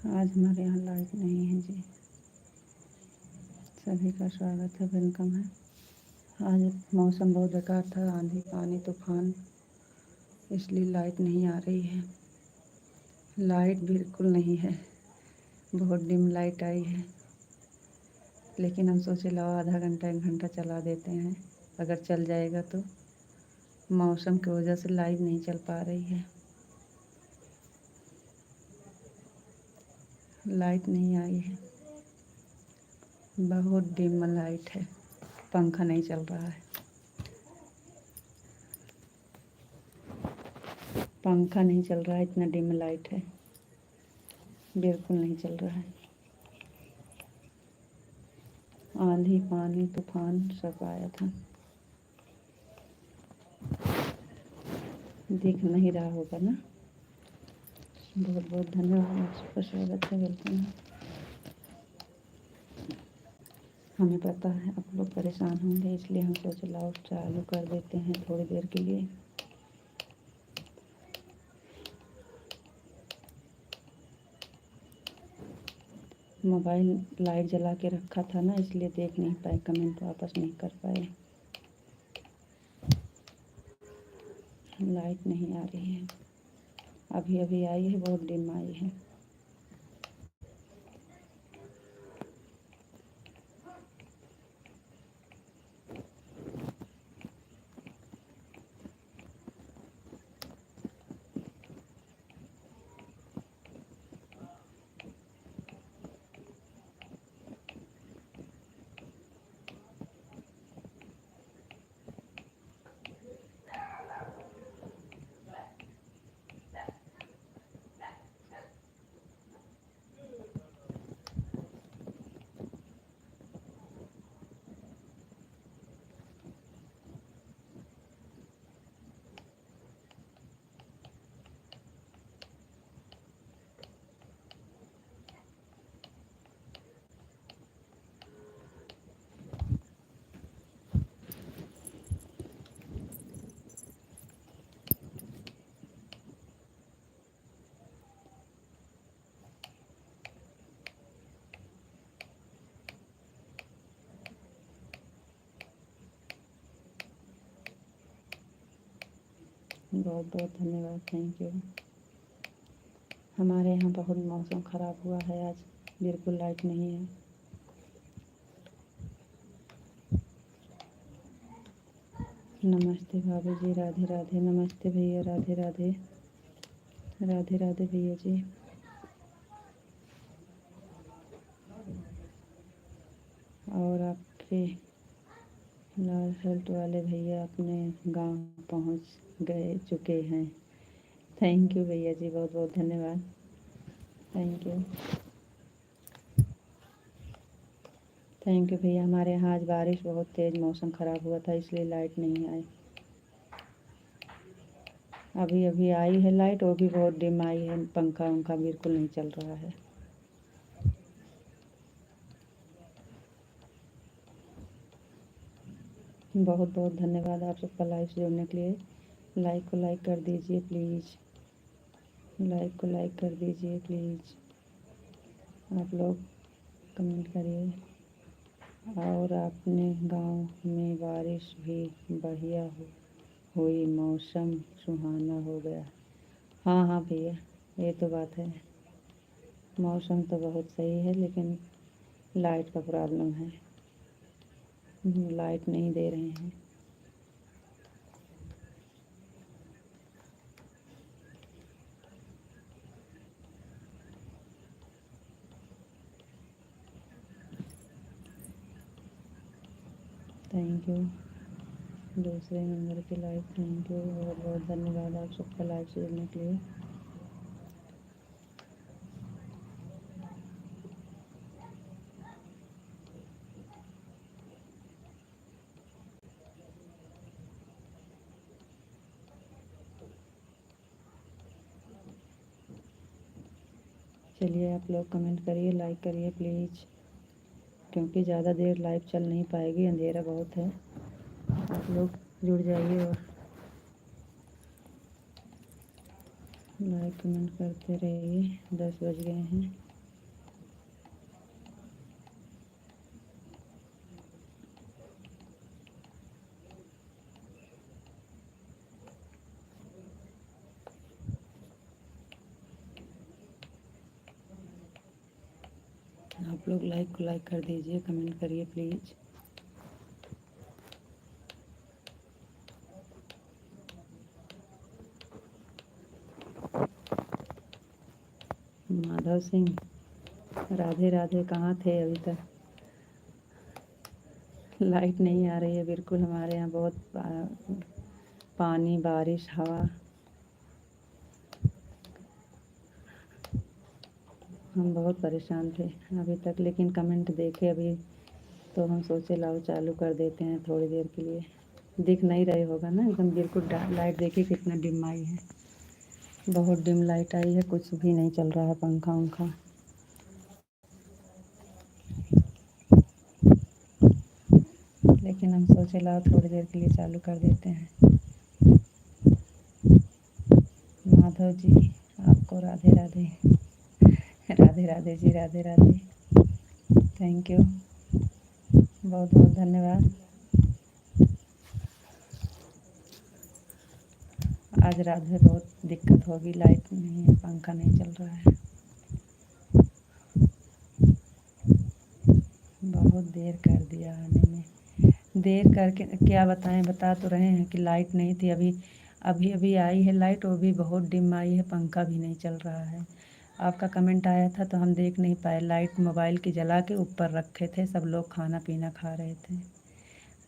आज हमारे यहाँ लाइट नहीं है जी। सभी का स्वागत है, वेलकम है। आज मौसम बहुत बेकार था, आंधी पानी तूफान, इसलिए लाइट नहीं आ रही है। लाइट बिल्कुल नहीं है, बहुत डिम लाइट आई है। लेकिन हम सोचे लाओ आधा घंटा 1 घंटा चला देते हैं, अगर चल जाएगा तो। मौसम की वजह से लाइट नहीं चल पा रही है। लाइट नहीं आई है, बहुत डिम लाइट है, पंखा नहीं चल रहा है। पंखा नहीं चल रहा है, इतना डिम लाइट है, बिल्कुल नहीं चल रहा है। आंधी पानी तूफान सब आया था। दिख नहीं रहा होगा ना। बहुत बहुत धन्यवाद, आप सबका स्वागत है, वेलकम है। हमें पता है आप लोग परेशान होंगे, इसलिए हम सोचे लाओ चालू कर देते हैं थोड़ी देर के लिए। मोबाइल लाइट जला के रखा था ना, इसलिए देख नहीं पाए, कमेंट वापस नहीं कर पाए। लाइट नहीं आ रही है, अभी अभी आई है, बहुत डिम आई है। बहुत बहुत धन्यवाद, थैंक यू। हमारे यहाँ बहुत मौसम ख़राब हुआ है आज, बिल्कुल लाइट नहीं है। नमस्ते भाभी जी, राधे राधे। नमस्ते भैया, राधे राधे। राधे राधे भैया जी। और आपके लाल शर्ट वाले भैया अपने गांव पहुंच गए चुके हैं। थैंक यू भैया जी, बहुत बहुत धन्यवाद, थैंक यू। थैंक यू भैया। हमारे यहाँ आज बारिश बहुत तेज़, मौसम ख़राब हुआ था, इसलिए लाइट नहीं आई। अभी अभी आई है लाइट, वो भी बहुत डिम आई है, पंखा उनका बिल्कुल नहीं चल रहा है। बहुत बहुत धन्यवाद आप सबका लाइव से जुड़ने के लिए। लाइक को लाइक कर दीजिए प्लीज़, लाइक को लाइक कर दीजिए प्लीज़। आप लोग कमेंट करिए। और अपने गांव में बारिश भी बढ़िया हुई, मौसम सुहाना हो गया। हाँ हाँ भैया, ये तो बात है, मौसम तो बहुत सही है, लेकिन लाइट का प्रॉब्लम है, लाइट नहीं दे रहे हैं। थैंक यू दूसरे नंबर के लाइव, थैंक यू, बहुत बहुत धन्यवाद आप सबका लाइव से जुड़ने के लिए। चलिए आप लोग कमेंट करिए, लाइक करिए प्लीज़, क्योंकि ज़्यादा देर लाइव चल नहीं पाएगी, अंधेरा बहुत है। आप लोग जुड़ जाइए और लाइक कमेंट करते रहिए। 10 बज गए हैं। आप लोग लाइक को लाइक कर दीजिए, कमेंट करिए प्लीज़। माधव सिंह, राधे राधे, कहाँ थे अभी तक? लाइट नहीं आ रही है बिल्कुल हमारे यहाँ, बहुत पानी, बारिश, हवा, हम बहुत परेशान थे अभी तक, लेकिन कमेंट देखे अभी तो हम सोचे लाओ चालू कर देते हैं थोड़ी देर के लिए। दिख नहीं रहे होगा ना एकदम बिल्कुल, लाइट देखिए कितना डिम आई है, बहुत डिम लाइट आई है, कुछ भी नहीं चल रहा है पंखा उंखा। लेकिन हम सोचे लाओ थोड़ी देर के लिए चालू कर देते हैं। माधव जी, आपको राधे राधे, राधे राधे जी, राधे राधे, थैंक यू, बहुत बहुत धन्यवाद। आज रात में बहुत दिक्कत होगी, लाइट नहीं है, पंखा नहीं चल रहा है, बहुत देर कर दिया आने में। देर करके क्या बताएं, बता तो रहे हैं कि लाइट नहीं थी, अभी अभी अभी आई है लाइट, वो भी बहुत डिम आई है, पंखा भी नहीं चल रहा है। आपका कमेंट आया था तो हम देख नहीं पाए, लाइट मोबाइल की जला के ऊपर रखे थे, सब लोग खाना पीना खा रहे थे।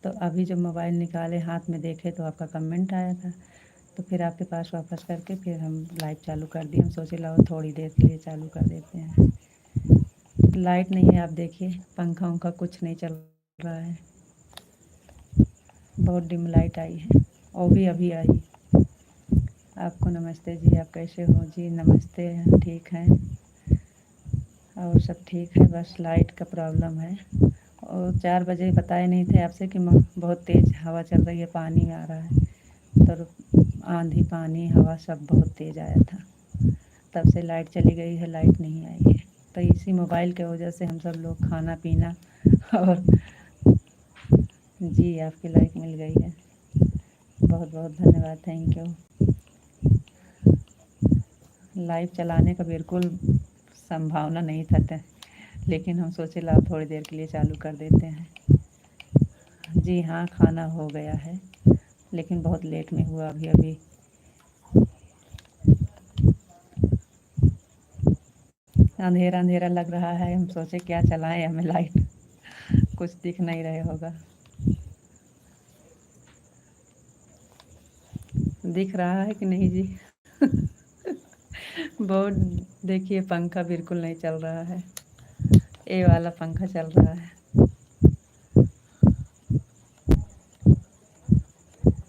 तो अभी जब मोबाइल निकाले हाथ में देखे तो आपका कमेंट आया था, तो फिर आपके पास वापस करके फिर हम लाइव चालू कर दिए। हम सोचे लाओ थोड़ी देर के लिए चालू कर देते हैं। लाइट नहीं है, आप देखिए पंखा उंखा कुछ नहीं चल रहा है, बहुत डिम लाइट आई है, वो भी अभी आई। आपको नमस्ते जी, आप कैसे हो जी? नमस्ते, हम ठीक हैं और सब ठीक है, बस लाइट का प्रॉब्लम है। और 4 बजे बताए नहीं थे आपसे कि बहुत तेज़ हवा चल रही है, पानी आ रहा है, तो आंधी पानी हवा सब बहुत तेज़ आया था, तब से लाइट चली गई है, लाइट नहीं आई है। तो इसी मोबाइल के वजह से हम सब लोग खाना पीना और जी आपकी लाइक मिल गई है, बहुत बहुत धन्यवाद, थैंक यू। लाइव चलाने का बिल्कुल संभावना नहीं था, लेकिन हम सोचे ला थोड़ी देर के लिए चालू कर देते हैं। जी हाँ, खाना हो गया है, लेकिन बहुत लेट में हुआ, अभी अभी। अंधेरा अंधेरा लग रहा है, हम सोचे क्या चलाएं, हमें लाइट कुछ दिख नहीं रहे होगा। दिख रहा है कि नहीं जी? बहुत, देखिए पंखा बिल्कुल नहीं चल रहा है, ये वाला पंखा चल रहा है।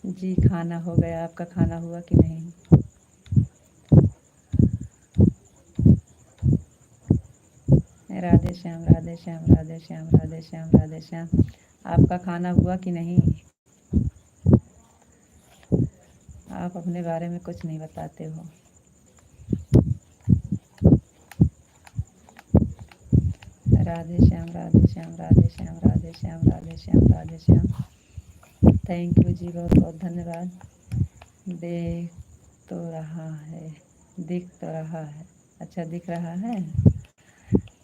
जी खाना हो गया, आपका खाना हुआ कि नहीं? राधे श्याम, राधे श्याम, राधे श्याम, राधे श्याम, राधे श्याम, आपका खाना हुआ कि नहीं? आप अपने बारे में कुछ नहीं बताते हो। राधे श्याम, राधे श्याम, राधे श्याम, राधे श्याम, राधे श्याम, राधे श्याम, थैंक यू जी, बहुत बहुत धन्यवाद। देख तो रहा है, दिख तो रहा है, अच्छा दिख रहा है,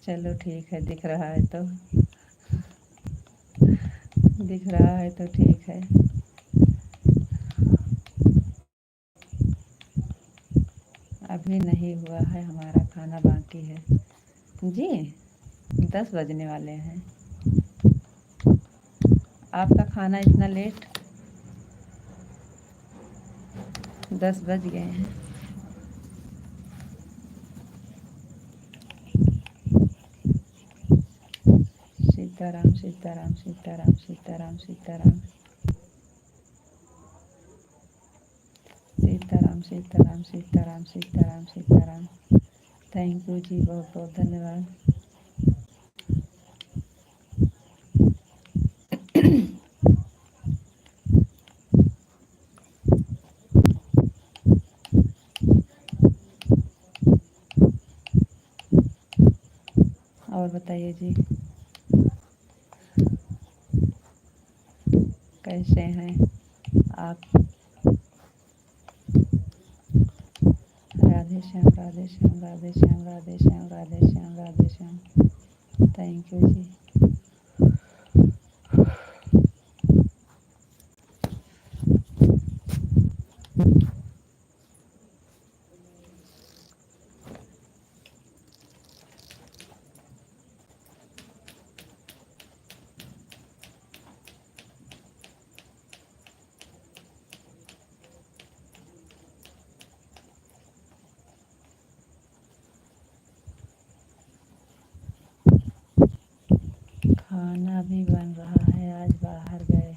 चलो ठीक है, दिख रहा है तो, दिख रहा है तो ठीक है। अभी नहीं हुआ है, हमारा खाना बाकी है जी, 10 बजने वाले हैं। आपका खाना इतना लेट? 10 बज गए हैं। सीताराम, सीताराम, सीताराम, सीताराम, सीताराम, सीताराम, सीताराम, सीताराम, सीताराम, सीताराम, थैंक यू जी, बहुत बहुत धन्यवाद। और बताइए जी, कैसे हैं आप? राधे श्याम, राधे श्याम, राधे श्याम, राधे श्याम, राधे श्याम, राधे श्याम, थैंक यू जी। खाना भी बन रहा है, आज बाहर गए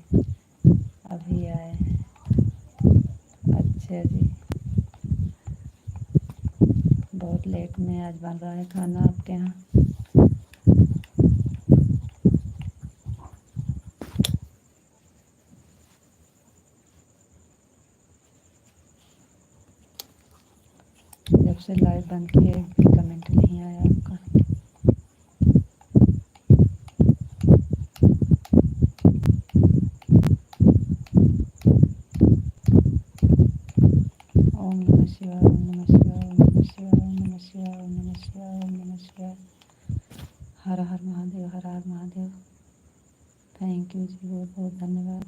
अभी आए हैं। अच्छा जी, बहुत लेट में आज बन रहा है खाना आपके यहाँ। जब से लाइव बंद किए कमेंट नहीं आया आपका। ओम नमः शिवाय, ओम नमः शिवाय, ओम नमः शिवाय, ओम नमः शिवाय, ओम नमः शिवाय, ओम नमः शिवाय। हर हर महादेव, हर हर महादेव। थैंक यू जी, बहुत बहुत धन्यवाद।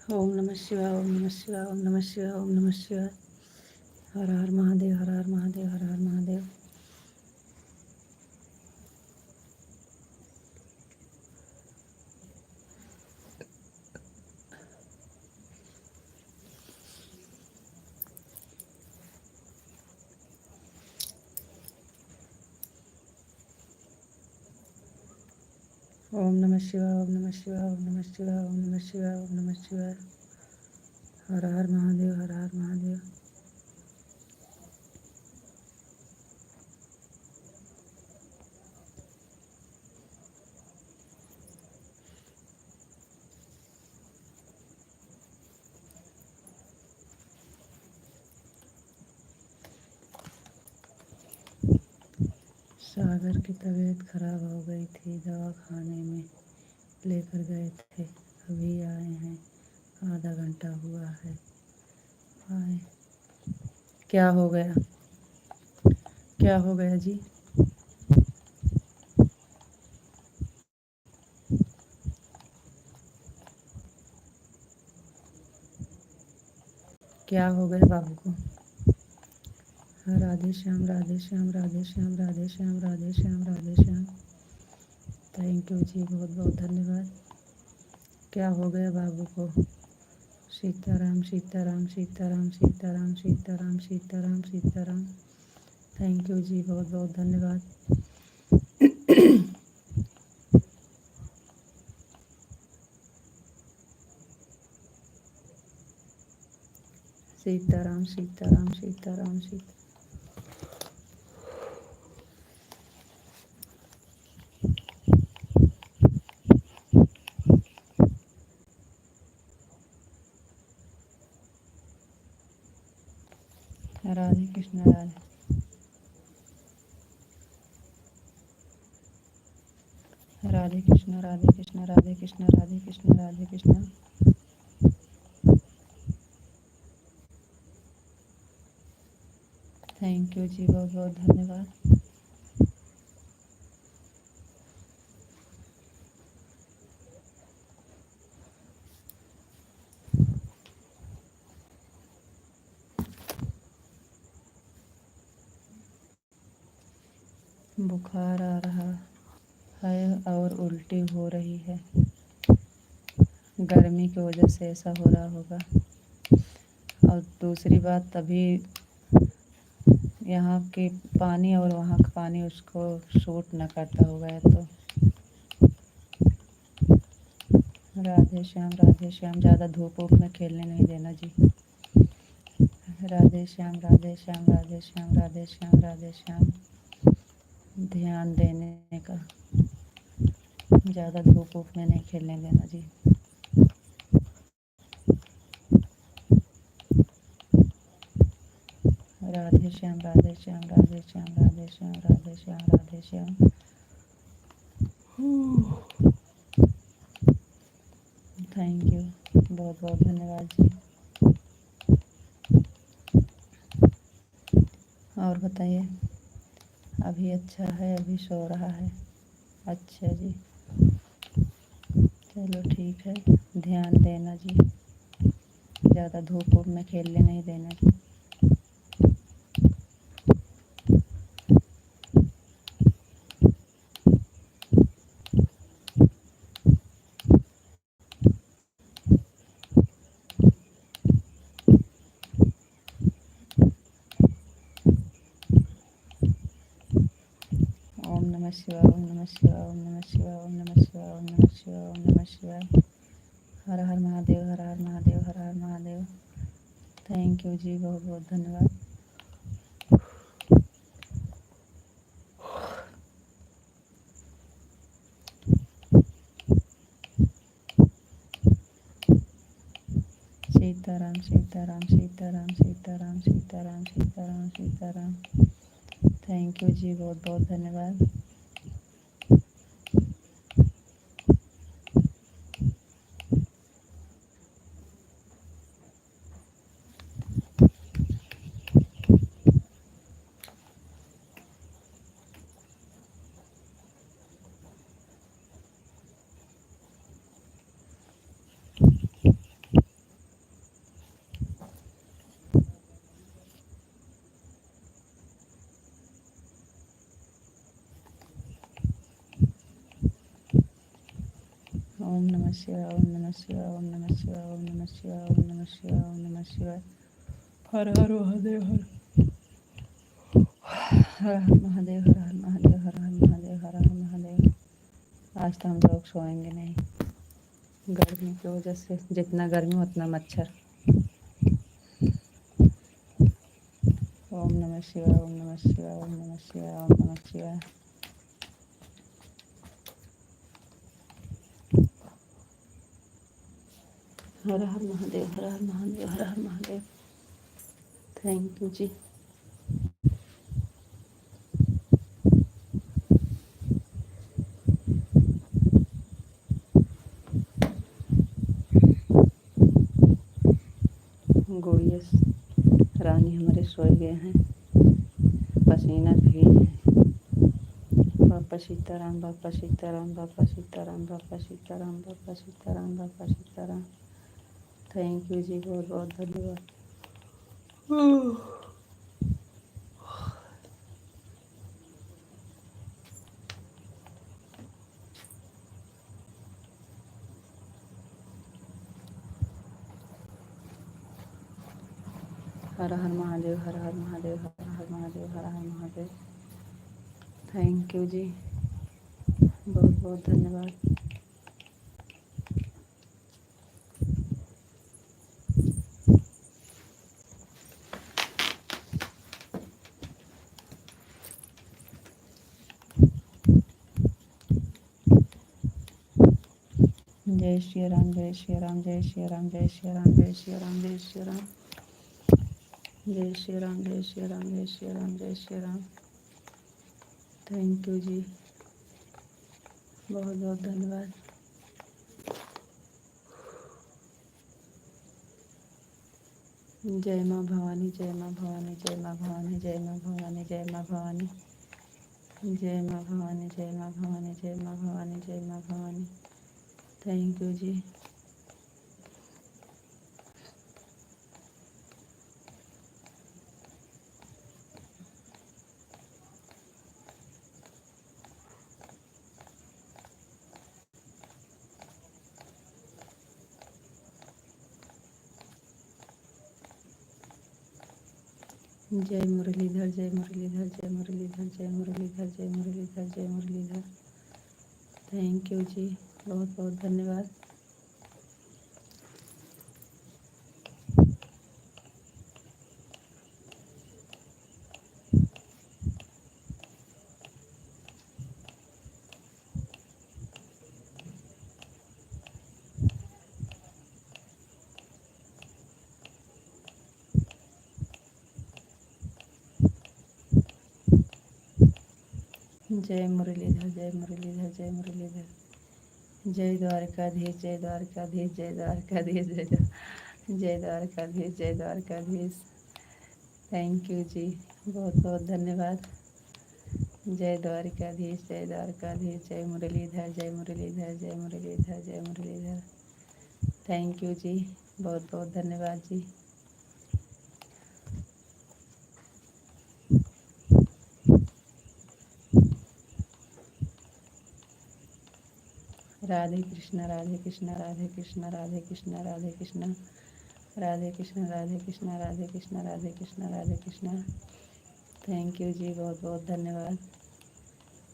ओम नमः शिवाय, ओम नमः शिवाय, ओम नमः शिवाय, ओम नमः शिवाय। हर हर महादेव, हर हर महादेव, हर हर महादेव। ओम नमः शिवाय, ओम नमः शिवाय, ओम नमः शिवाय, ओम नमः शिवाय, ओम नमः शिवाय। हर हर महादेव, हर हर महादेव। सागर की तबीयत खराब हो गई थी, दवा खाने में लेकर गए थे, अभी आए हैं, आधा घंटा हुआ है आए। क्या हो गया, क्या हो गया जी? क्या हो गया बाबू को? राधे श्याम, राधे श्याम, राधे श्याम, राधे श्याम, राधे श्याम, राधे श्याम। थैंक यू जी, बहुत बहुत धन्यवाद। क्या हो गया बाबू को? सीताराम, सीताराम, सीताराम, सीताराम, सीताराम, सीताराम, सीताराम। थैंक यू जी, बहुत बहुत धन्यवाद। सीताराम, सीताराम, सीताराम, सीता। राधे कृष्ण, राधे राधे कृष्ण, राधे कृष्ण, राधे कृष्ण, राधे कृष्ण, राधे कृष्ण। थैंक यू जी, बहुत बहुत धन्यवाद। बुखार आ रहा है और उल्टी हो रही है। गर्मी की वजह से ऐसा हो रहा होगा। और दूसरी बात, अभी यहाँ के पानी और वहाँ का पानी उसको सूट न करता होगा। तो राधे श्याम, राधे श्याम। ज़्यादा धूप वूप में खेलने नहीं देना जी। राधे श्याम, राधे श्याम, राधे श्याम, राधे श्याम, राधे श्याम। ध्यान देने का, ज़्यादा धूप वूप में नहीं खेलने देना जी। राधे श्याम, राधे श्याम, राधे श्याम, राधे श्याम, राधे श्याम, राधे श्याम। थैंक यू, बहुत बहुत धन्यवाद जी। और बताइए, अभी अच्छा है? अभी सो रहा है? अच्छा जी, चलो ठीक है। ध्यान देना जी, ज़्यादा धूप वूप में खेलने नहीं देना जी। ओम नमः शिवाय, ओम नमः शिवाय, ओम नमः शिवाय, ओम नमः शिवाय, ओम नमः शिवाय, ओम नमः शिवाय। हर हर महादेव, हर हर महादेव, हर हर महादेव। थैंक यू जी, बहुत बहुत धन्यवाद। सीताराम, सीताराम, सीताराम, सीताराम, सीताराम, सीताराम, सीताराम। थैंक यू जी, बहुत बहुत धन्यवाद। ओम नमः शिवाय, ओम नमः शिवाय, ओम नमः शिवाय, ओम नमः शिवाय, ओम नमः शिवाय, ओम नमः शिवाय। हर हर महादेव, हर हर महादेव, हर हर महादेव, हर हर महादेव, हर हर महादेव। आज तो हम लोग सोएंगे नहीं, गर्मी की वजह से। जितना गर्मी उतना मच्छर। ओम नमः शिवाय, ओम नमः शिवाय, ओम नमः शिवाय, ओम नमः शिवाय। हर हर महादेव, हर हर महादेव, हर हर महादेव। थैंक यू जी। गुड़िया रानी हमारे सोए गए हैं, पसीना भी है। बापा सीताराम, बापा सीताराम, बापा सीताराम, बापा सीताराम, बापा सीताराम, बापा सीताराम। थैंक यू जी, बहुत बहुत धन्यवाद। हर हर महादेव, हर हर महादेव, हर हर महादेव, हर हर महादेव। थैंक यू जी, बहुत बहुत धन्यवाद। जय श्री राम, जय श्री राम, जय श्री राम, जय श्री राम, जय श्री राम, जय श्री राम, जय श्री राम, जय श्री राम, जय श्री राम, जय श्री राम। थैंक यू जी, बहुत बहुत धन्यवाद। जय माँ भवानी, जय माँ भवानी, जय माँ भवानी, जय माँ भवानी, जय माँ भवानी, जय माँ भवानी, जय माँ भवानी, जय माँ भवानी, जय माँ भवानी। थैंक यू जी। जय मुरलीधर, जय मुरलीधर, जय मुरलीधर, जय मुरलीधर, जय मुरलीधर, जय मुरलीधर। थैंक यू जी, बहुत बहुत धन्यवाद। जय मुरलीधर, जय मुरलीधर, जय मुरलीधर। जय द्वारकाधीश, जय द्वारकाधीश, जय द्वारकाधीश, जय द्वारकाधीश, जय द्वारकाधीश। थैंक यू जी, बहुत बहुत धन्यवाद। जय द्वारकाधीश, जय द्वारकाधीश, जय मुरलीधर, जय मुरलीधर, जय मुरलीधर, जय मुरलीधर। थैंक यू जी, बहुत बहुत धन्यवाद जी। राधे कृष्णा, राधे कृष्णा, राधे कृष्णा, राधे कृष्णा, राधे कृष्णा, राधे कृष्णा, राधे कृष्णा, राधे कृष्णा, राधे कृष्णा, राधे कृष्णा। थैंक यू जी, बहुत बहुत धन्यवाद।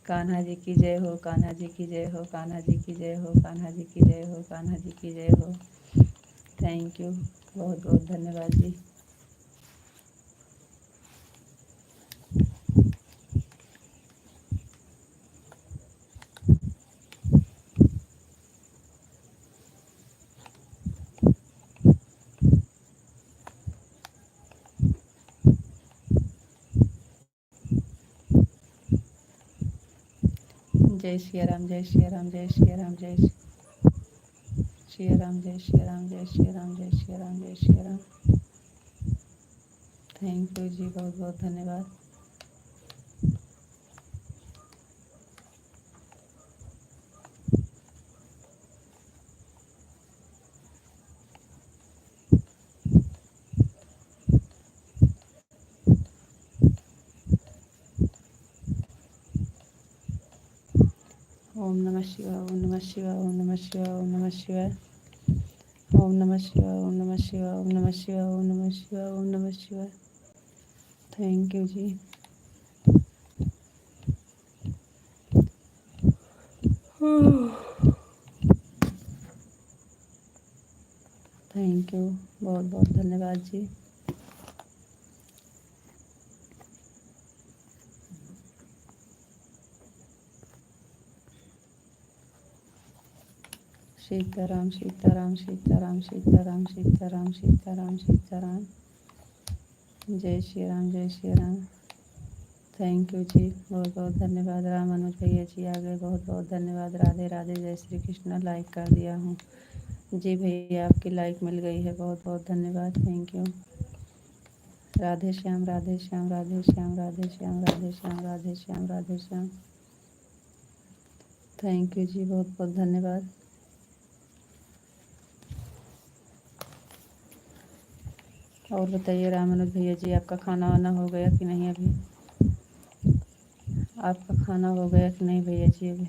कान्हा जी की जय हो, कान्हा जी की जय हो, कान्हा जी की जय हो, कान्हा जी की जय हो, कान्हा जी की जय हो। थैंक यू, बहुत बहुत धन्यवाद जी। जय श्री राम, जय श्री राम, जय श्री राम, जय श्री राम, जय श्री राम, जय श्री राम, जय श्री राम, जय श्री राम। थैंक यू जी, बहुत बहुत धन्यवाद। ओम नमः शिवाय, ओम नमः शिवाय, ओम नमः शिवाय, ओम नमः शिवाय, ओम नमः शिवाय, ओम नमः शिवाय, ओम नमः शिवाय, ओम नमः शिवाय, ओम नमः शिवाय। Thank you ji. Thank you, बहुत बहुत धन्यवाद जी। सीताराम, सीताराम, सीताराम, सीताराम, सीताराम, सीताराम, सीताराम। जय श्री राम, जय श्री राम। थैंक यू जी, बहुत बहुत धन्यवाद। राम अनुज भैया जी आ गए, बहुत बहुत धन्यवाद। राधे राधे, जय श्री कृष्ण। लाइक कर दिया हूँ जी भैया, आपकी लाइक मिल गई है, बहुत बहुत धन्यवाद। Thank you. Radhe Shyam, Radhe Shyam, Radhe Shyam, Radhe Shyam, Radhe Shyam, Radhe Shyam, Radhe Shyam. Thank you ji, बहुत बहुत धन्यवाद। और बताइए राम अनुज भैया जी, आपका खाना वाना हो गया कि नहीं अभी? आपका खाना हो गया कि नहीं भैया जी अभी?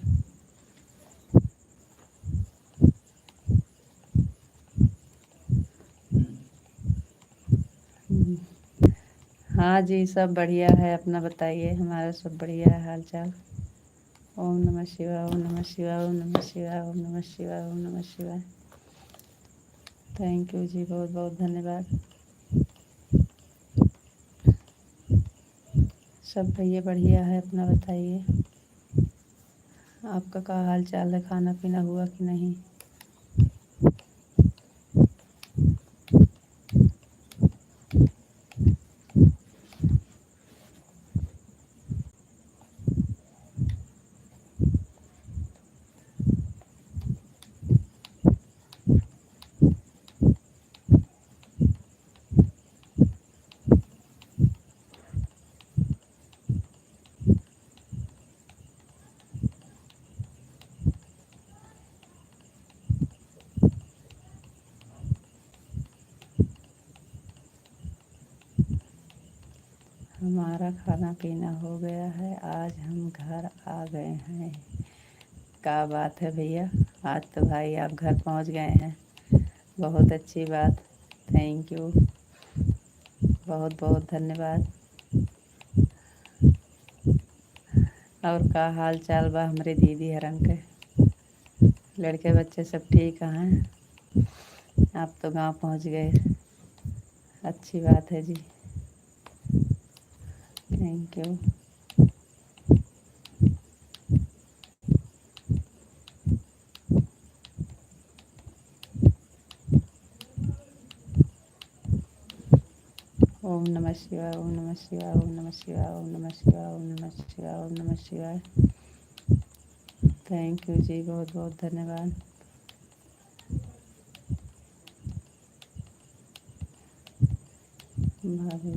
हाँ जी, सब बढ़िया है। अपना बताइए, हमारा सब बढ़िया है हाल चाल। ओम नमः शिवाय, ओम नमः शिवाय, ओम नमः शिवाय, ओम नमः शिवाय, ओम नमः शिवाय। थैंक यू जी, बहुत बहुत धन्यवाद। सब भैया बढ़िया है, अपना बताइए, आपका क्या हाल चाल है? खाना पीना हुआ कि नहीं? हमारा खाना पीना हो गया है, आज हम घर आ गए हैं। क्या बात है भैया, आज तो भाई आप घर पहुंच गए हैं, बहुत अच्छी बात। Thank you. बहुत बहुत धन्यवाद। और का हाल चाल बा हमारे दीदी हरन के? लड़के बच्चे सब ठीक हैं? आप तो गांव पहुंच गए, अच्छी बात है जी। Thank you. ओम नमः शिवाय, ओम नमः शिवाय, ओम नमः शिवाय, ओम नमः शिवाय, ओम नमः शिवाय, ओम नमः शिवाय। थैंक यू जी, बहुत बहुत धन्यवाद। भाभी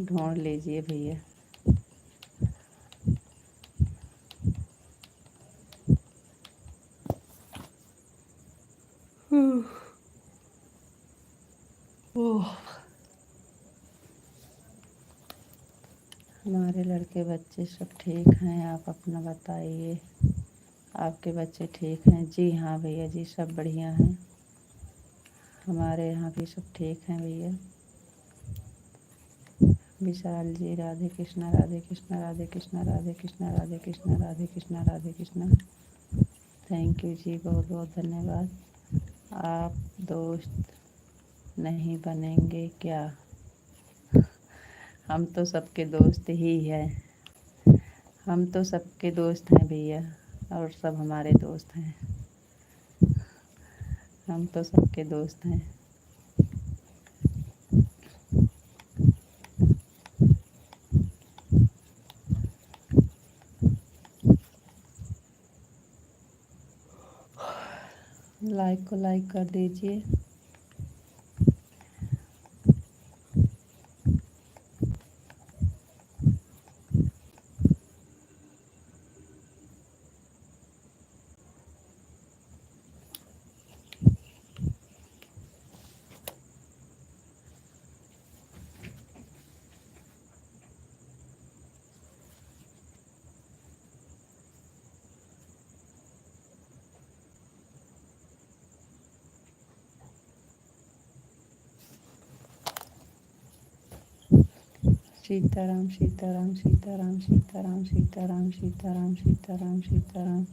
ढूंढ लीजिए भैया। ओह, हमारे लड़के बच्चे सब ठीक हैं, आप अपना बताइए। आपके बच्चे ठीक हैं? जी हाँ भैया जी, सब बढ़िया हैं। हमारे यहाँ भी सब ठीक हैं भैया। विशाल जी, राधे कृष्णा, राधे कृष्णा, राधे कृष्णा, राधे कृष्णा, राधे कृष्णा, राधे कृष्णा, राधे कृष्णा। थैंक यू जी, बहुत बहुत धन्यवाद। आप दोस्त नहीं बनेंगे क्या? हम तो सबके दोस्त ही हैं। हम तो सबके दोस्त हैं भैया, और सब हमारे दोस्त हैं। हम तो सबके दोस्त हैं। लाइक को लाइक कर दीजिए। सीताराम सीताराम सीताराम सीताराम सीताराम सीताराम सीताराम सीताराम।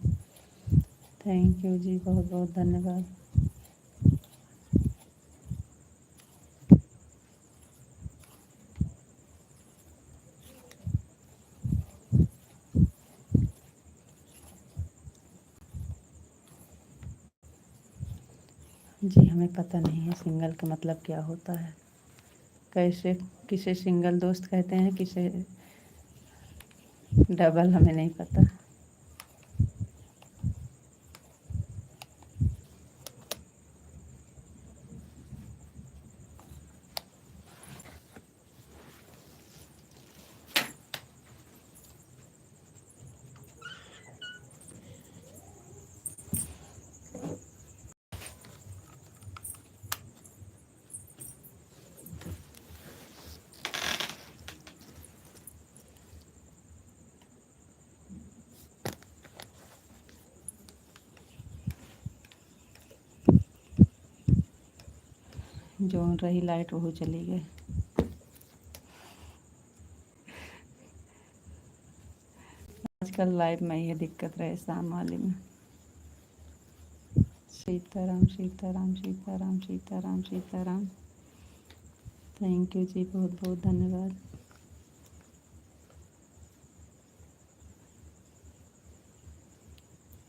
थैंक यू जी, बहुत बहुत धन्यवाद। जी हमें पता नहीं है सिंगल का मतलब क्या होता है। कैसे, किसे सिंगल दोस्त कहते हैं, किसे डबल, हमें नहीं पता। जो रही लाइट वो चली गई। आजकल लाइट में ये दिक्कत रहे, शाम वाले में। सीताराम सीताराम सीताराम सीताराम सीताराम। थैंक यू जी, बहुत बहुत धन्यवाद।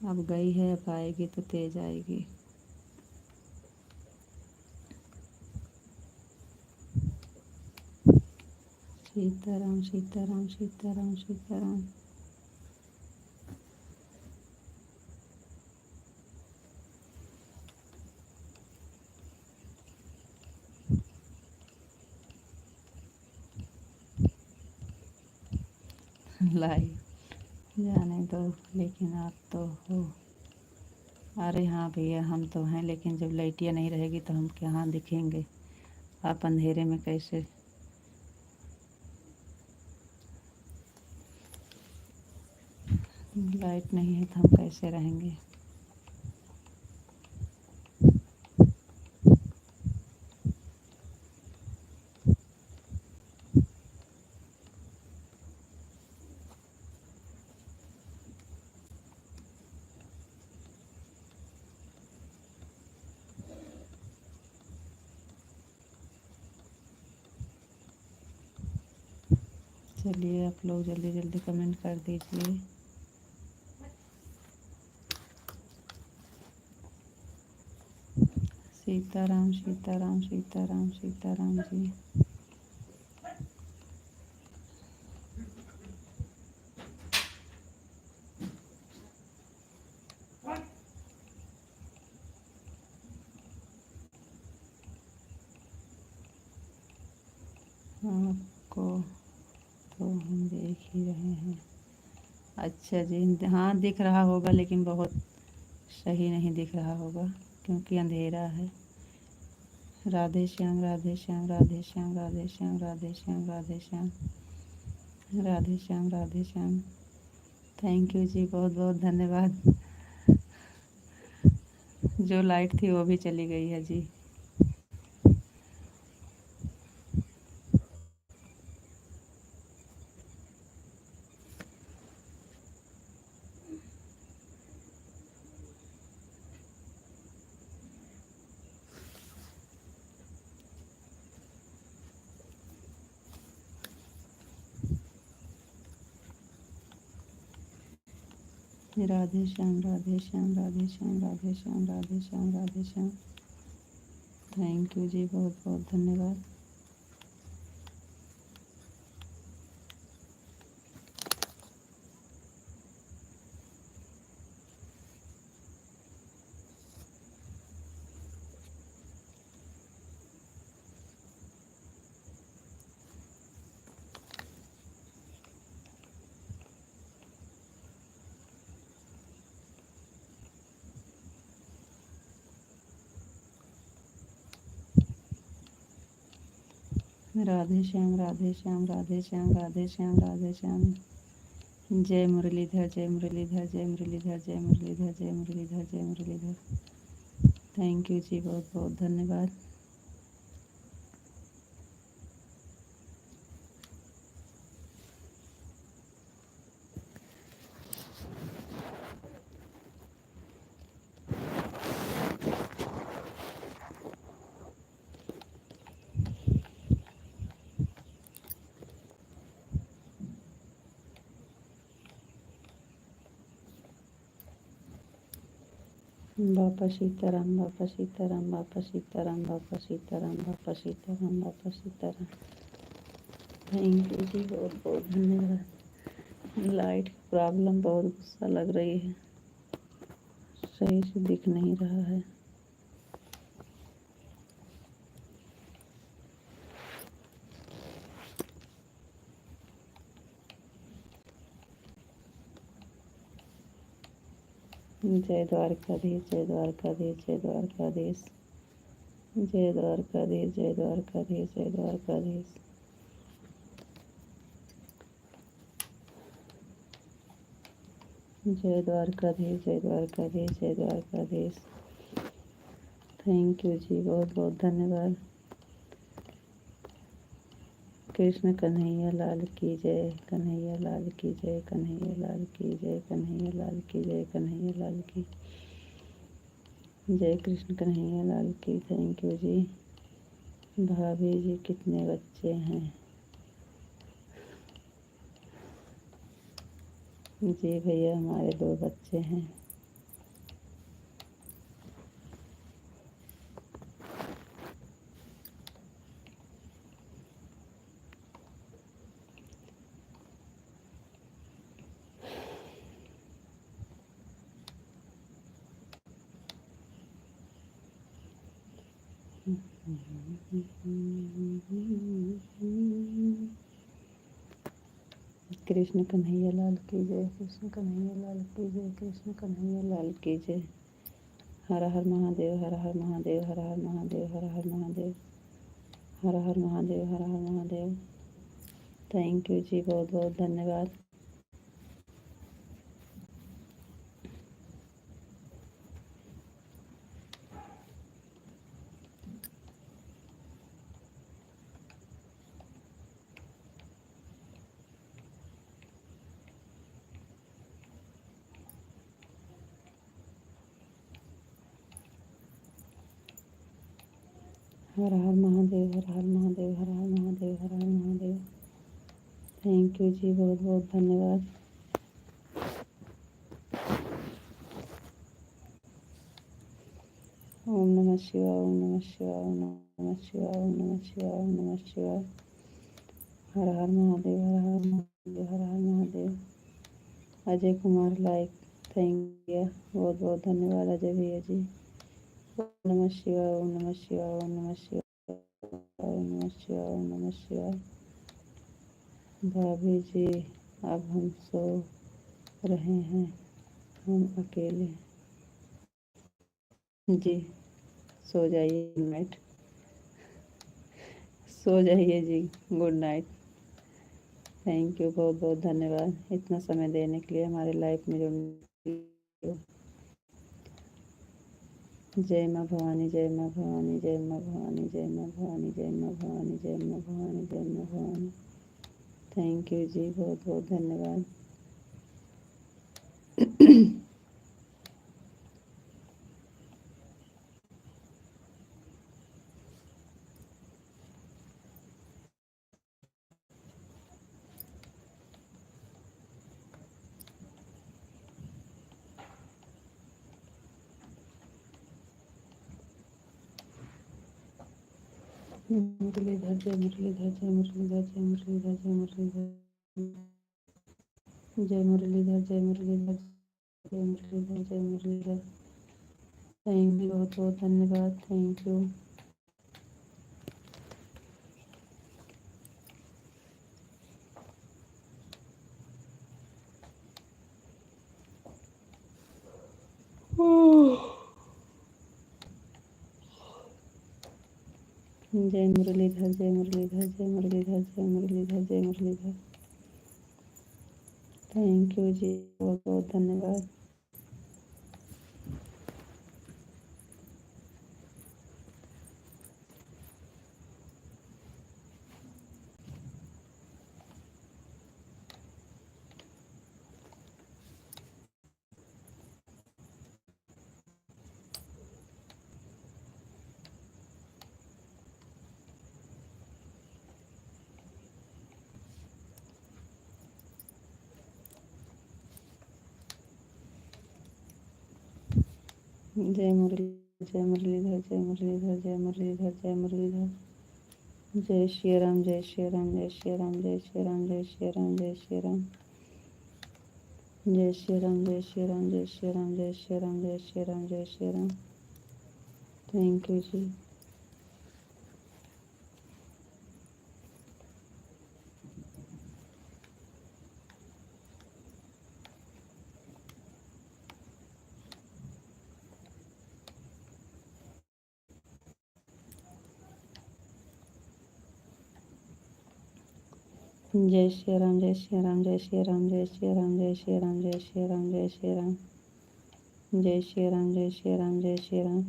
अब गई है, अब आएगी तो तेज आएगी। सीताराम सीताराम सीताराम सीताराम। लाइव जाने दो, लेकिन आप तो हो। अरे हाँ भैया, हम तो हैं, लेकिन जब लाइटियाँ नहीं रहेगी तो हम कहाँ दिखेंगे? आप अंधेरे में कैसे? लाइट नहीं है तो हम कैसे रहेंगे? चलिए आप लोग जल्दी जल्दी कमेंट कर दीजिए। सीताराम सीताराम सीताराम सीताराम जी। आपको तो हम देख ही रहे हैं। अच्छा जी, हाँ दिख रहा होगा लेकिन बहुत सही नहीं दिख रहा होगा क्योंकि अंधेरा है। राधे श्याम राधे श्याम राधे श्याम राधे श्याम राधे श्याम राधे श्याम राधे श्याम राधे श्याम। थैंक यू जी, बहुत बहुत धन्यवाद। जो लाइट थी वो भी चली गई है जी। राधे श्याम राधे श्याम राधे श्याम राधे श्याम राधे श्याम राधे श्याम। थैंक यू जी, बहुत बहुत धन्यवाद। राधे श्याम राधे श्याम राधे श्याम राधे श्याम राधे श्याम। जय मुरलीधर जय मुरलीधर जय मुरलीधर जय मुरलीधर जय मुरलीधर जय मुरलीधर। थैंक यू जी, बहुत बहुत धन्यवाद। बापा सीताराम बापा सीताराम बापा सीताराम बापा सीताराम बापा सीताराम बापा सीताराम। थैंक यू जी, बहुत बहुत धन्यवाद। लाइट की प्रॉब्लम, बहुत गुस्सा लग रही है, सही से दिख नहीं रहा है। जय द्वारकाधीश जय द्वारकाधीश जय द्वारकाधीश जय द्वारकाधीश जय द्वारकाधीश जय द्वारकाधीश। जय द्वारकाधीश जय द्वारकाधीश जय द्वारकाधीश। थैंक यू जी, बहुत बहुत धन्यवाद। कृष्ण कन्हैया लाल की जय, कन्हैया लाल की जय, कन्हैया लाल की जय, कन्हैया लाल की जय, कन्हैया लाल की जय, कृष्ण कन्हैया लाल की। थैंक यू जी। भाभी जी कितने बच्चे हैं? जी भैया, हमारे 2 बच्चे हैं। कृष्ण कन्हैया लाल की जय, कृष्ण कन्हैया लाल की जय, कृष्ण कन्हैया लाल की जय। हर हर महादेव हर हर महादेव हर हर महादेव हर हर महादेव हर हर महादेव हर हर महादेव। थैंक यू जी, बहुत बहुत धन्यवाद। हर हर महादेव हर हर महादेव हर हर महादेव हर हर Mahadev. Thank thank you ji, बहुत बहुत धन्यवाद। ओम नमः शिवाय, ओम नमः शिवाय, ओम नमः शिवाय, ओम नमः शिवाय, ओम नमः शिवाय। हर हर महादेव, हर हर महादेव, हर हर Mahadev. Ajay Kumar like, thank you, बहुत बहुत धन्यवाद अजय भैया जी। ओम नमः शिवाय, ओम नमः शिवाय, ओम नमः शिवाय, ओम नमः शिवाय, ओम नमः शिवाय। भाभी जी अब हम सो रहे हैं, हम अकेले। जी सो जाइए, गुड नाइट, सो जाइए जी, गुड नाइट। थैंक यू, बहुत बहुत धन्यवाद इतना समय देने के लिए, हमारे लाइफ में जुड़ने के लिए। जय माँ भवानी, जय माँ भवानी, जय माँ भवानी, जय माँ भवानी, जय माँ भवानी, जय माँ भवानी, जय माँ भवानी। थैंक यू जी, बहुत बहुत धन्यवाद। मुरलीधर जय मुरलीधर, जय मुरलीधर, जय मुरलीधर, जय मुरलीधर, जय मुरलीधर, जय मुरलीधर, जय मुरलीधर, जय मुरलीधर। थैंक यू, बहुत बहुत धन्यवाद, थैंक यू। जय मुरलीधर, जय मुरलीधर, जय मुरलीधर, जय मुरलीधर, जय मुरलीधर। थैंक यू जी, बहुत बहुत धन्यवाद। जय मुरलीधर, जय मुरलीधर, जय मुरलीधर, जय मुरलीधर, जय मुरलीधर। जय श्री राम, जय श्री राम, जय श्री राम, जय श्री राम, जय श्री राम, जय श्री राम, जय श्री राम, जय श्री राम, जय श्री राम, जय श्री राम, जय श्री राम, जय श्री राम। थैंक यू जी। जय श्री राम, जय श्री राम, जय श्री राम, जय श्री राम, जय श्री राम, जय श्री राम, जय श्री राम, जय श्री राम, जय श्री राम, जय श्री राम।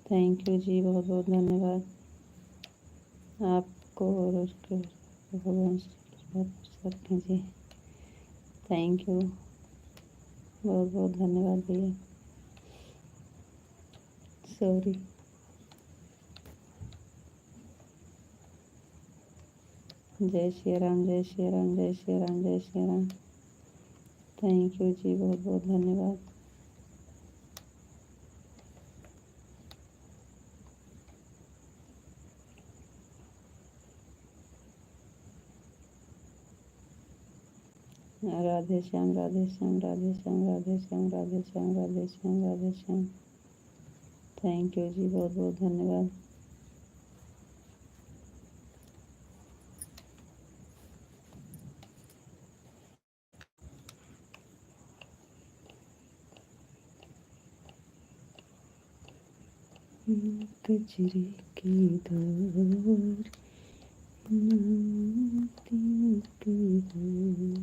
थैंक यू जी, बहुत बहुत धन्यवाद आपको और उसके भगवान सबके जी। थैंक यू, बहुत बहुत धन्यवाद भैया, सॉरी। जय श्री राम, जय श्री राम, जय श्री राम, जय श्री राम। थैंक यू जी, बहुत बहुत धन्यवाद। राधे श्याम, राधे श्याम, राधे श्याम, राधे श्याम, राधे श्याम, राधे श्याम, राधे श्याम। थैंक यू जी, बहुत बहुत धन्यवाद। कजरी की धार मोती की धार,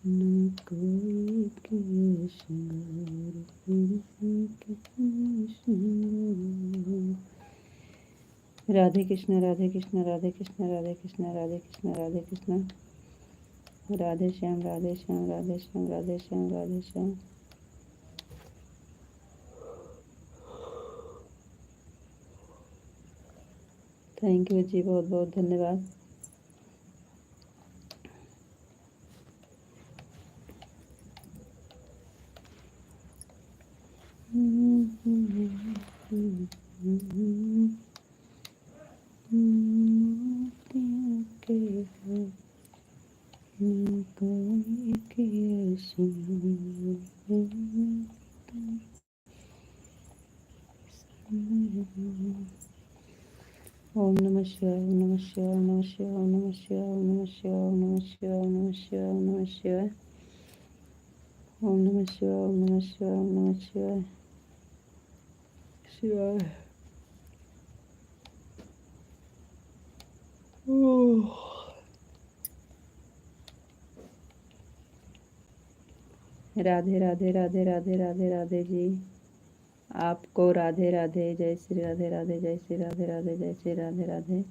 न कोई किया श्रृंगार, फिर से कितना श्रृंगार। राधे कृष्ण, राधे कृष्ण, राधे कृष्ण, राधे कृष्ण, राधे कृष्ण, राधे कृष्ण। राधे श्याम, राधे श्याम, राधे श्याम, राधे श्याम, राधे श्याम। थैंक यू जी, बहुत बहुत धन्यवाद। ओम नमः शिवाय, ओम नमः शिवाय, ओम नमः शिवाय, ओम नमः शिवाय, ओम नमः शिवाय, ओम नमः शिवाय, ओम नमः शिवाय, ओम नमः शिवाय, ओम नमः शिवाय, ओम नमः शिवाय, ओम नमः शिवाय, शिवाय। राधे राधे राधे राधे राधे राधे जी, आपको राधे राधे, जय श्री राधे राधे, जय श्री राधे राधे, जय श्री राधे राधे।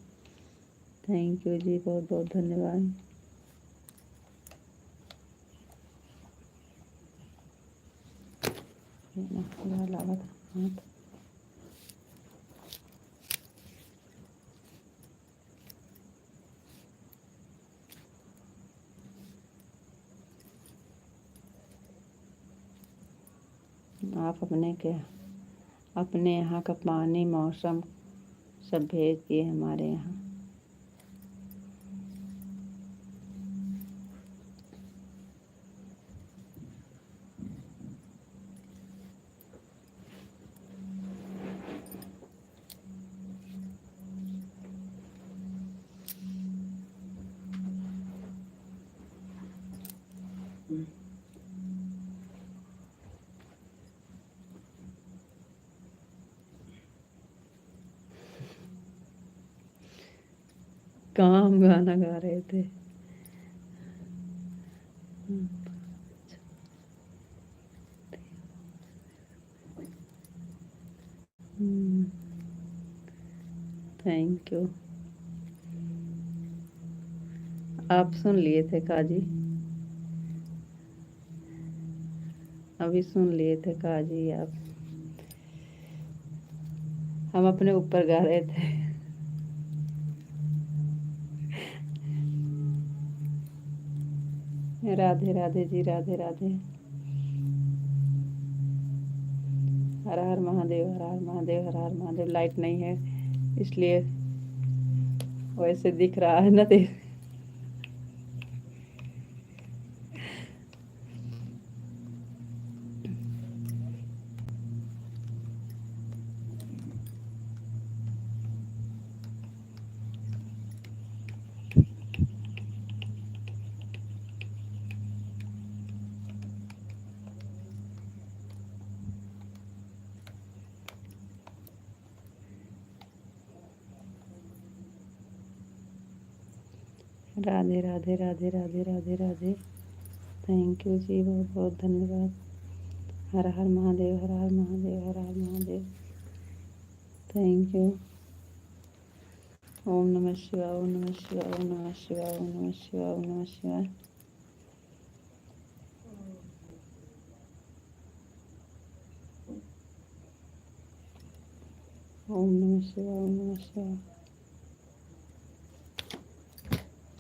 थैंक यू जी, बहुत बहुत धन्यवाद। लावा था हाथ। आप अपने यहाँ का पानी मौसम सब भेज दिए हमारे यहाँ। कहाँ हम गाना गा रहे थे। Thank you. आप सुन लिए थे काजी, अभी सुन लिए थे काजी आप। हम अपने ऊपर गा रहे थे। राधे राधे जी, राधे राधे। हर हर महादेव, हर हर महादेव, हर हर महादेव। लाइट नहीं है इसलिए वैसे दिख रहा है ना। राधे राधे राधे राधे राधे राधे। थैंक यू जी, बहुत बहुत धन्यवाद। हर हर महादेव, हर हर महादेव, हर हर महादेव। Thank you. ओम नमः शिवाय, ओम नमः शिवाय, ओम नमः शिवाय, ओम नमः शिवाय, ओम नमः शिवाय। ओम नमः शिवाय, ओम नमः शिवाय,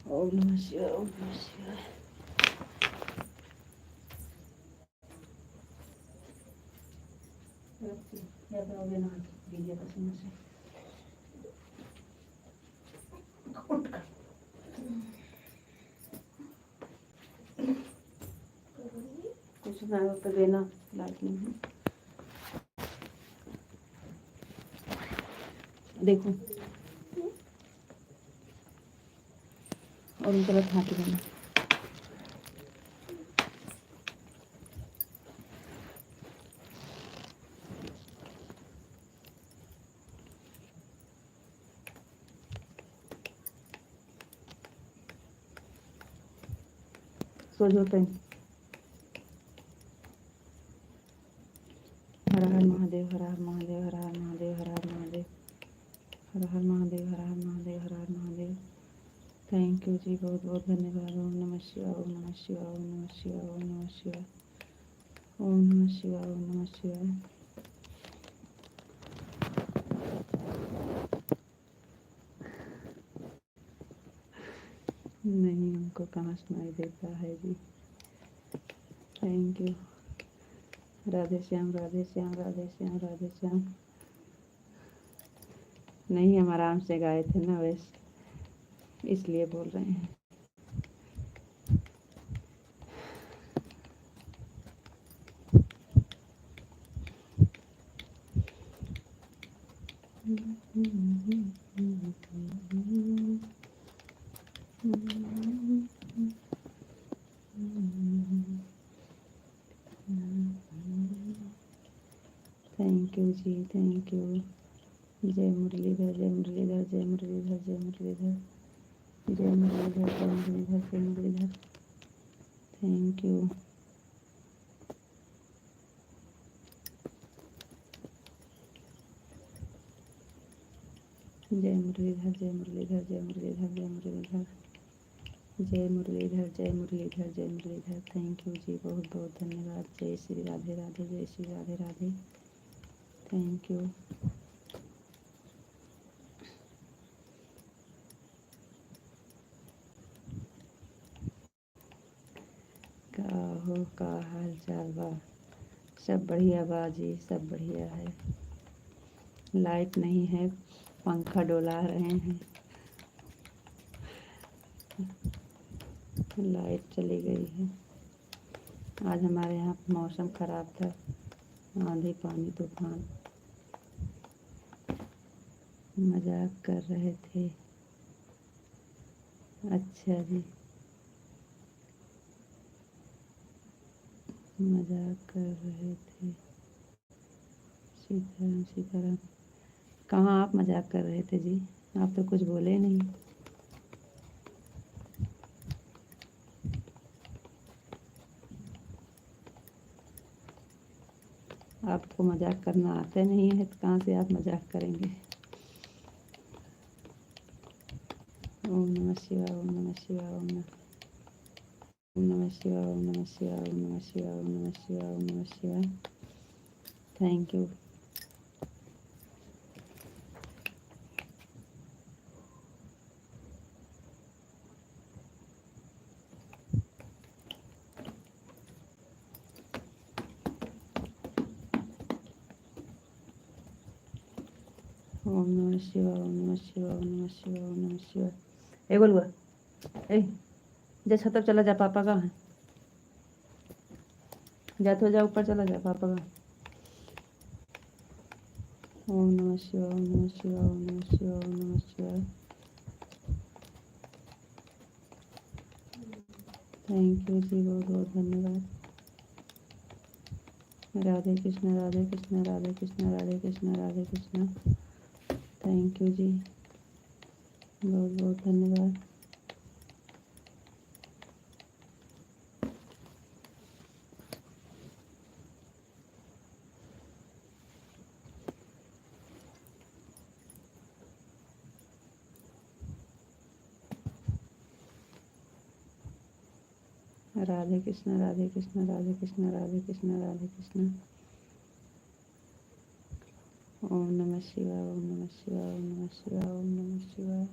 ओम नमः शिवाय, ओम नमः शिवाय। कुछ ना तो देना, लाइट नहीं है। देखो और गलत हाथ देना। सो जाते हैं। हर हर महादेव, हर हर महादेव, हर हर महादेव, हर हर महादेव, हर हर महादेव, हर हर महादेव, हर हर महादेव। थैंक यू जी, बहुत बहुत धन्यवाद। ओम नमः शिवाय, ओम नमः शिवाय, ओम नमः शिवाय, ओम नमः शिवाय, ओम नमः शिवाय, ओम नमः शिवाय। नहीं, हमको कहाँ सुनाई देता है जी। Thank you. राधे श्याम, राधे श्याम, राधे श्याम, राधे श्याम। नहीं, हम आराम से गाए थे ना वैसे। इसलिए बोल रहे हैं। Thank you ji, thank you. जय मुरलीधर, जय मुरलीधर, जय मुरलीधर, जय मुरलीधर, जय मुरलीधर, जय मुरलीधर, जय मुरलीधर। Thank you. जय मुरलीधर, जय मुरलीधर, जय मुरलीधर, जय मुरलीधर, जय मुरलीधर, जय मुरलीधर, जय मुरलीधर। थैंक यू जी, बहुत बहुत धन्यवाद। जय श्री राधे राधे, जय श्री राधे राधे। Thank you. का हो, का हाल चाल बा? सब बढ़िया बा जी, सब बढ़िया है। लाइट नहीं है, पंखा डोला रहे हैं। लाइट चली गई है। आज हमारे यहाँ मौसम ख़राब था, आंधी पानी तूफान। मजाक कर रहे थे। अच्छा जी, मजाक कर रहे थे। सीताराम सीताराम। कहाँ आप मजाक कर रहे थे जी? आप तो कुछ बोले नहीं। आपको मजाक करना आता नहीं है तो कहाँ से आप मजाक करेंगे? ओम नमः शिवाय, ओम नमः शिवाय, ओम नमः शिवाय, ओम नमः शिवाय, ओम नमः शिवाय, ओम नमः शिवाय, ओम नमः शिवाय। Thank you. ओम नमः शिवाय, ओम नमः शिवाय, ओम नमः शिवाय, ओम नमः शिवाय। ए बोलुआ, ए जा छत पर चला जा, पापा कहाँ है? जा तो जा, ऊपर चला जा, पापा कहाँ? ओम नमः शिवाय, ओम नमः शिवाय, ओम नमः शिवाय, ओम नमः शिवाय। थैंक यू जी, बहुत बहुत धन्यवाद। राधे कृष्ण, राधे कृष्ण, राधे कृष्ण, राधे कृष्ण, राधे कृष्ण। थैंक यू जी, बहुत बहुत धन्यवाद। राधे कृष्ण, राधे कृष्ण, राधे कृष्ण, राधे कृष्ण, राधे कृष्ण। ओम नमः शिवाय, ओम नमः शिवाय, ओम नमः शिवाय, ओम नमः शिवाय।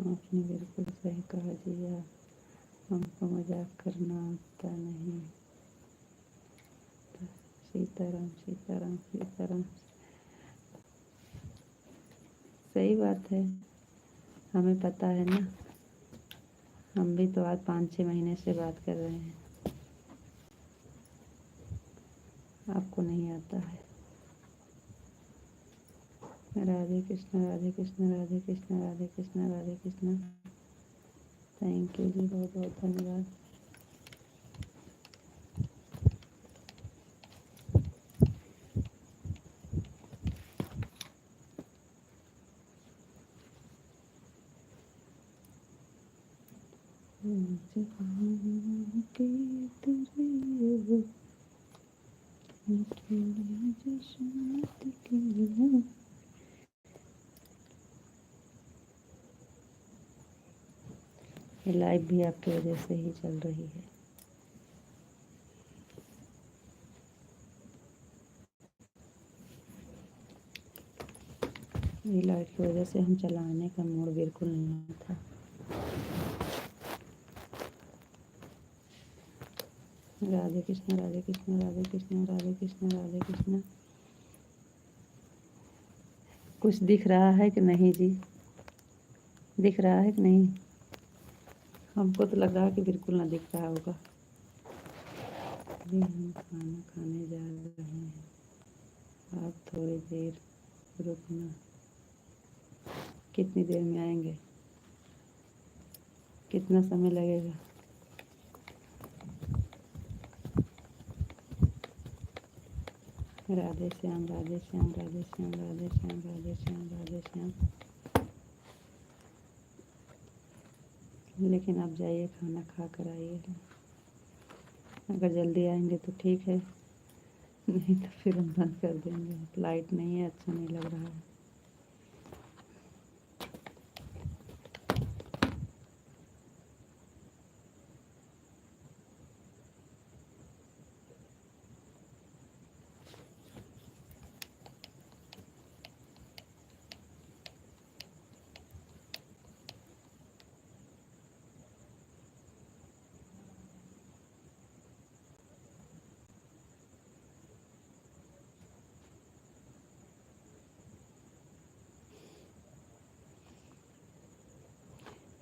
आपने बिल्कुल सही कहा जी, हमको मजाक करना आता नहीं। सीताराम सीताराम सीताराम। सही बात है, हमें पता है ना। हम भी तो आज 5-6 महीने से बात कर रहे हैं, आपको नहीं आता है। राधे कृष्ण, राधे कृष्ण, राधे कृष्ण, राधे कृष्ण, राधे कृष्ण। थैंक यू जी, बहुत बहुत धन्यवाद। ये लाइव भी आपकी वजह से ही चल रही है। ये लाइट की वजह से हम चलाने का मूड बिल्कुल नहीं था। राधे कृष्ण राधे कृष्ण राधे कृष्ण राधे कृष्ण राधे कृष्ण। कुछ दिख रहा है कि नहीं जी? दिख रहा है कि नहीं? हमको तो लग रहा है कि बिल्कुल ना दिख रहा होगा। अभी हम खाना खाने जा रहे हैं, आप थोड़ी देर रुकना। कितनी देर में आएंगे? कितना समय लगेगा? राधे श्याम राधे श्याम राधे श्याम राधे श्याम राधे श्याम राधे श्याम। लेकिन आप जाइए, खाना खा कर आइए। अगर जल्दी आएंगे तो ठीक है, नहीं तो फिर हम बंद कर देंगे। लाइट नहीं है, अच्छा नहीं लग रहा है।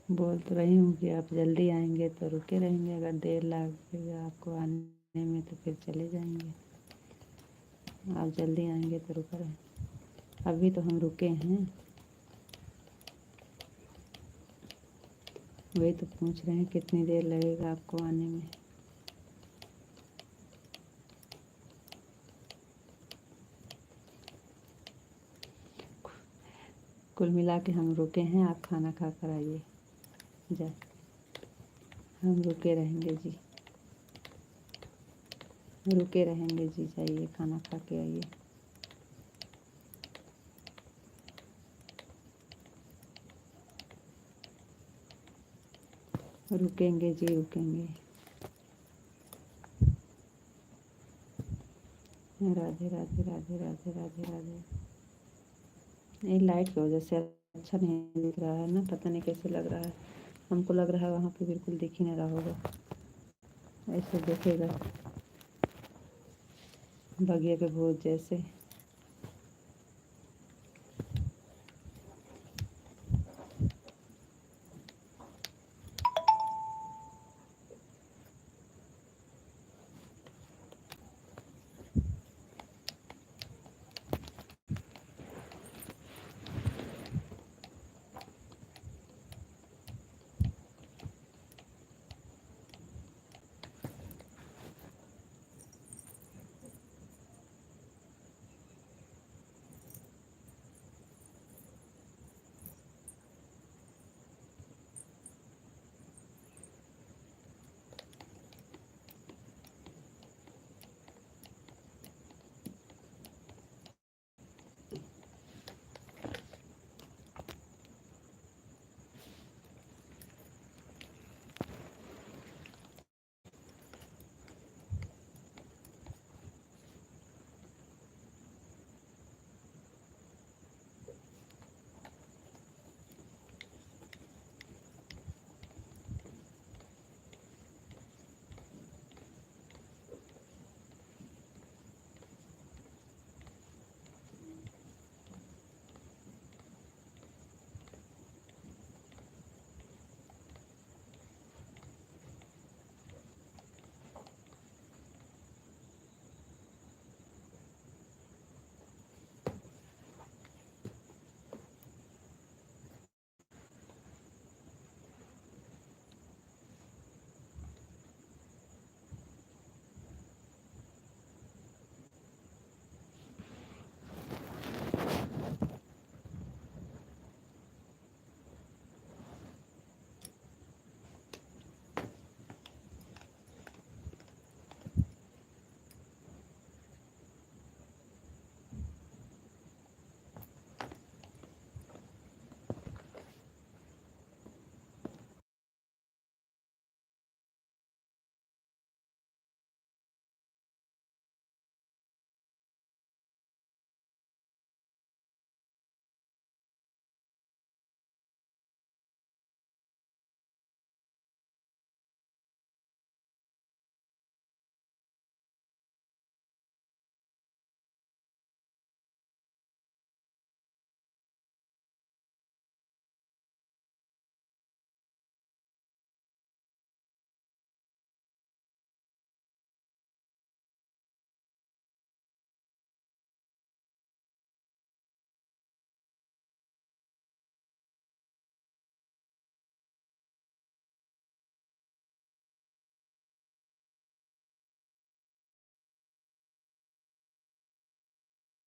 बोल तो रही हूँ कि आप जल्दी आएंगे तो रुके रहेंगे, अगर देर लगेगा आपको आने में तो फिर चले जाएंगे। आप जल्दी आएंगे तो रुके रहें। अभी तो हम रुके हैं, वही तो पूछ रहे हैं कितनी देर लगेगा आपको आने में। कुल मिला के हम रुके हैं, आप खाना खा कर आइए। जा, हम रुके रहेंगे जी, रुके रहेंगे जी। जाइए, खाना खा के आइए। रुकेंगे जी, रुकेंगे। राधे राधे राधे राधे राधे राधे। ये लाइट की वजह से अच्छा नहीं दिख रहा है ना, पता नहीं कैसे लग रहा है। हमको लग रहा है वहाँ पे बिल्कुल दिख ही नहीं रहा होगा, ऐसे देखेगा बगिया के भूत जैसे।